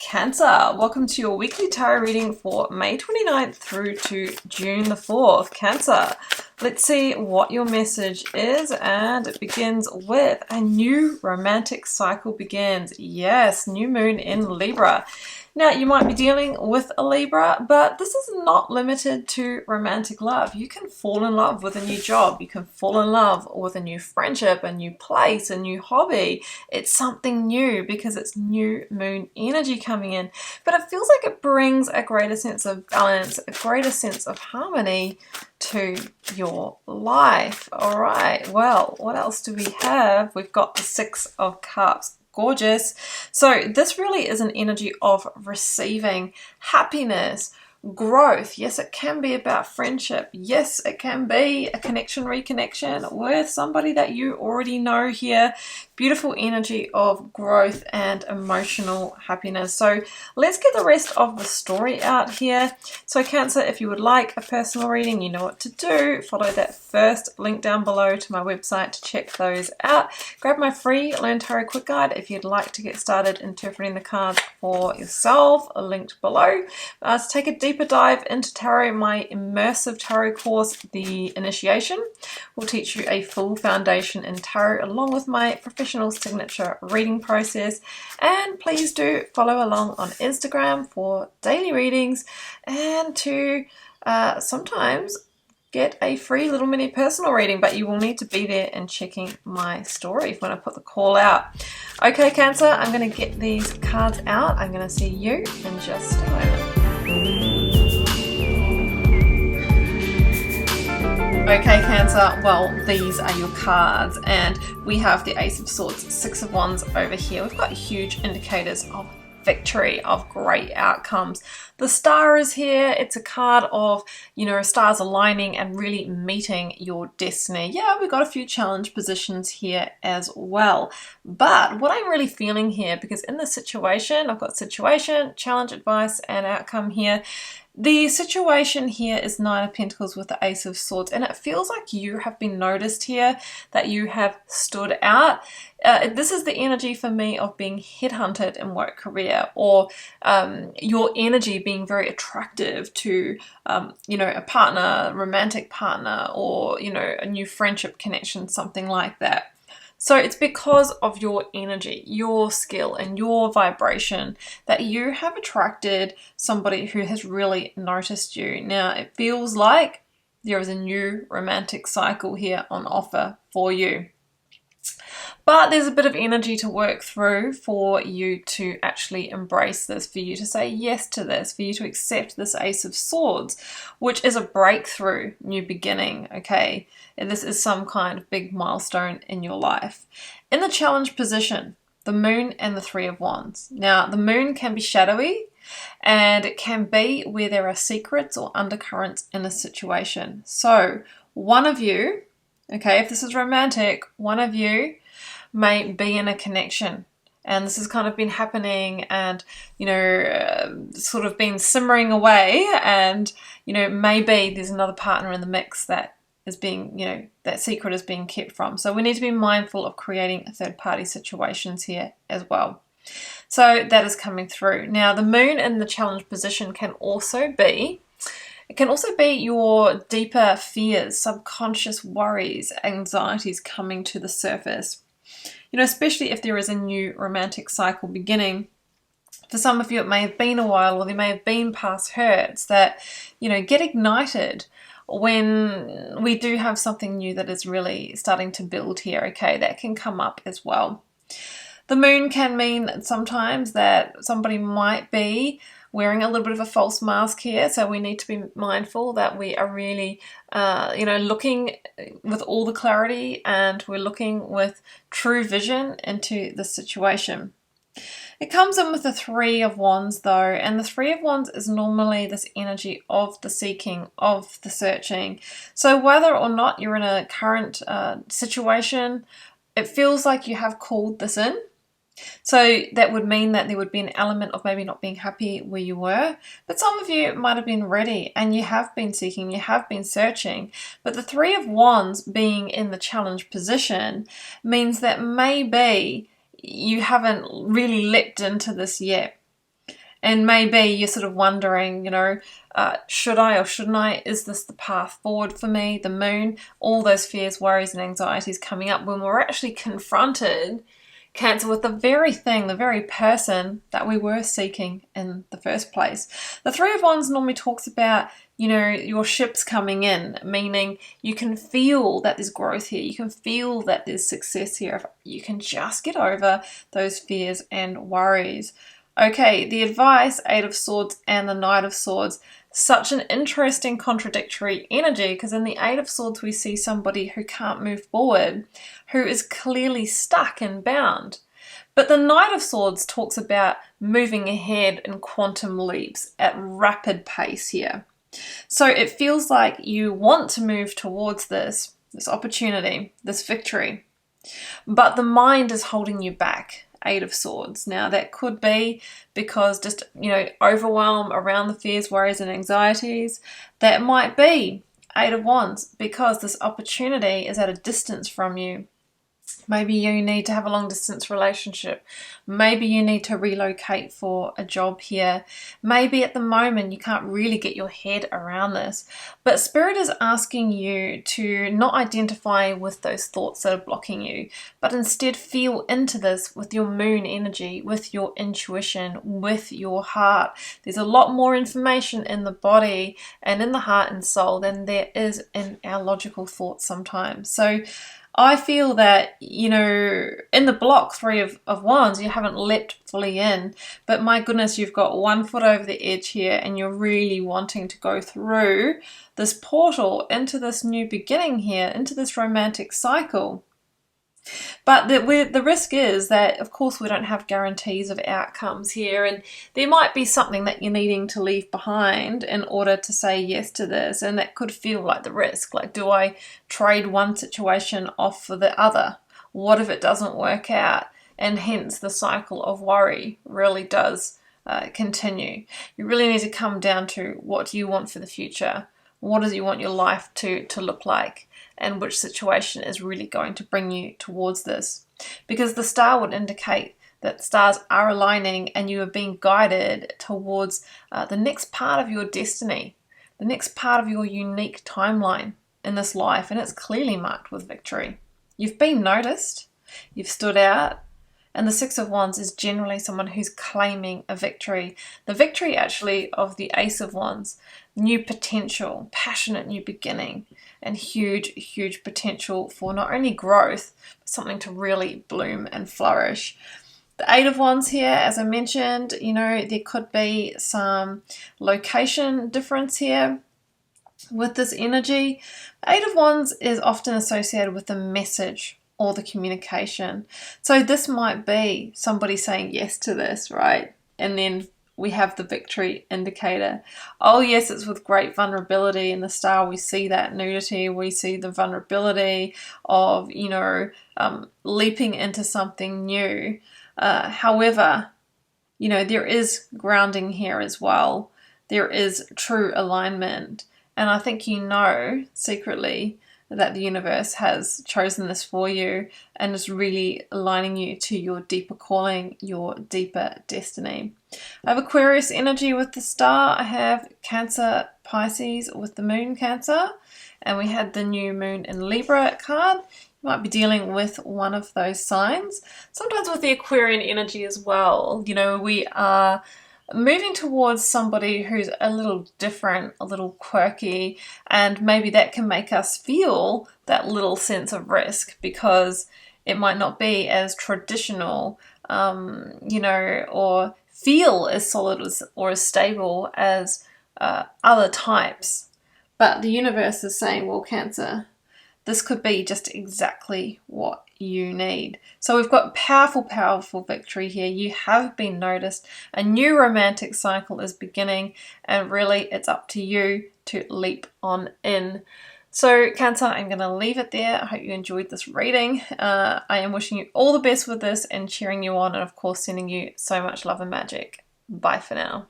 Cancer, welcome to your weekly tarot reading for May 29th through to June the 4th. Cancer, let's see what your message is, and it begins with a new romantic cycle begins. Yes, new moon in Libra. Now, you might be dealing with a Libra, but this is not limited to romantic love. You can fall in love with a new job. You can fall in love with a new friendship, a new place, a new hobby. It's something new because it's new moon energy coming in. But it feels like it brings a greater sense of balance, a greater sense of harmony to your life. All right, well, what else do we have? We've got the Six of Cups. Gorgeous. So this really is an energy of receiving happiness, growth. Yes, it can be about friendship. Yes, it can be a connection, reconnection with somebody that you already know here. Beautiful energy of growth and emotional happiness. So let's get the rest of the story out here. So Cancer, if you would like a personal reading, you know what to do. Follow that first link down below to my website to check those out. Grab my free Learn Tarot Quick Guide if you'd like to get started interpreting the cards for yourself, linked below. To take a deeper dive into tarot, my immersive tarot course, The Initiation, will teach you a full foundation in tarot along with my professional signature reading process. And please do follow along on Instagram for daily readings and to sometimes get a free little mini personal reading, but you will need to be there and checking my story when I put the call out. Okay, Cancer, I'm going to get these cards out. I'm going to see you in just a moment. Okay, Cancer, well, these are your cards, and we have the Ace of Swords, Six of Wands over here. We've got huge indicators of victory, of great outcomes. The Star is here. It's a card of, stars aligning and really meeting your destiny. Yeah, we've got a few challenge positions here as well. But what I'm really feeling here, because in this situation, I've got situation, challenge, advice, and outcome here. The situation here is Nine of Pentacles with the Ace of Swords, and it feels like you have been noticed here, that you have stood out. This is the energy for me of being headhunted in work career, or your energy being very attractive to, a partner, romantic partner, or, a new friendship connection, something like that. So it's because of your energy, your skill, and your vibration that you have attracted somebody who has really noticed you. Now, it feels like there is a new romantic cycle here on offer for you. But there's a bit of energy to work through for you to actually embrace this, for you to say yes to this, for you to accept this Ace of Swords, which is a breakthrough, new beginning, okay? And this is some kind of big milestone in your life. In the challenge position, the Moon and the Three of Wands. Now, the Moon can be shadowy, and it can be where there are secrets or undercurrents in a situation. So one of you, okay, if this is romantic, one of you may be in a connection, and this has kind of been happening and sort of been simmering away, and maybe there's another partner in the mix that is being that secret is being kept from. So we need to be mindful of creating third-party situations here as well. So that is coming through. Now, the Moon in the challenge position can also be your deeper fears, subconscious worries, anxieties coming to the surface. Especially if there is a new romantic cycle beginning. For some of you, it may have been a while, or there may have been past hurts that, get ignited when we do have something new that is really starting to build here, okay? That can come up as well. The Moon can mean sometimes that somebody might be wearing a little bit of a false mask here, so we need to be mindful that we are really, looking with all the clarity, and we're looking with true vision into the situation. It comes in with the Three of Wands though, and the Three of Wands is normally this energy of the seeking, of the searching. So whether or not you're in a current situation, it feels like you have called this in. So that would mean that there would be an element of maybe not being happy where you were, but some of you might have been ready and you have been seeking, you have been searching. But the Three of Wands being in the challenge position means that maybe you haven't really leapt into this yet. And maybe you're sort of wondering, should I or shouldn't I? Is this the path forward for me? The moon, all those fears, worries, and anxieties coming up when we're actually confronted, Cancer, with the very thing, the very person that we were seeking in the first place. The Three of Wands normally talks about, your ships coming in, meaning you can feel that there's growth here. You can feel that there's success here. If you can just get over those fears and worries. Okay, the advice, Eight of Swords and the Knight of Swords. Such an interesting contradictory energy, because in the Eight of Swords we see somebody who can't move forward, who is clearly stuck and bound. But the Knight of Swords talks about moving ahead in quantum leaps at rapid pace here. So it feels like you want to move towards this opportunity, this victory, but the mind is holding you back. Eight of Swords. Now that could be because just, overwhelm around the fears, worries, and anxieties. That might be Eight of Wands because this opportunity is at a distance from you. Maybe you need to have a long distance relationship. Maybe you need to relocate for a job here. Maybe at the moment you can't really get your head around this. But Spirit is asking you to not identify with those thoughts that are blocking you, but instead feel into this with your moon energy, with your intuition, with your heart. There's a lot more information in the body and in the heart and soul than there is in our logical thoughts sometimes. So I feel that, in the block, Three of Wands, you haven't leapt fully in, but my goodness, you've got one foot over the edge here and you're really wanting to go through this portal into this new beginning here, into this romantic cycle. But the risk is that, of course, we don't have guarantees of outcomes here, and there might be something that you're needing to leave behind in order to say yes to this, and that could feel like the risk. Like, do I trade one situation off for the other? What if it doesn't work out? And hence the cycle of worry really does continue. You really need to come down to, what do you want for the future? What do you want your life to look like? And which situation is really going to bring you towards this? Because the star would indicate that stars are aligning and you are being guided towards the next part of your destiny, the next part of your unique timeline in this life. And it's clearly marked with victory. You've been noticed, you've stood out. And the Six of Wands is generally someone who's claiming a victory. The victory actually of the Ace of Wands, new potential, passionate new beginning, and huge, huge potential for not only growth, but something to really bloom and flourish. The Eight of Wands here, as I mentioned, there could be some location difference here with this energy. Eight of Wands is often associated with the message or the communication. So this might be somebody saying yes to this, right? And then we have the victory indicator. Oh yes, it's with great vulnerability. In the star we see that nudity, we see the vulnerability of, leaping into something new. However, there is grounding here as well. There is true alignment. And I think secretly that the universe has chosen this for you and is really aligning you to your deeper calling, your deeper destiny. I have Aquarius energy with the star. I have Cancer, Pisces with the moon, Cancer. And we had the new moon in Libra card. You might be dealing with one of those signs. Sometimes with the Aquarian energy as well, we are moving towards somebody who's a little different, a little quirky, and maybe that can make us feel that little sense of risk because it might not be as traditional, or feel as solid or as stable as other types. But the universe is saying, well, Cancer, this could be just exactly what you need. So we've got powerful, powerful victory here. You have been noticed. A new romantic cycle is beginning, and really it's up to you to leap on in. So Cancer, I'm going to leave it there. I hope you enjoyed this reading. I am wishing you all the best with this and cheering you on, and of course sending you so much love and magic. Bye for now.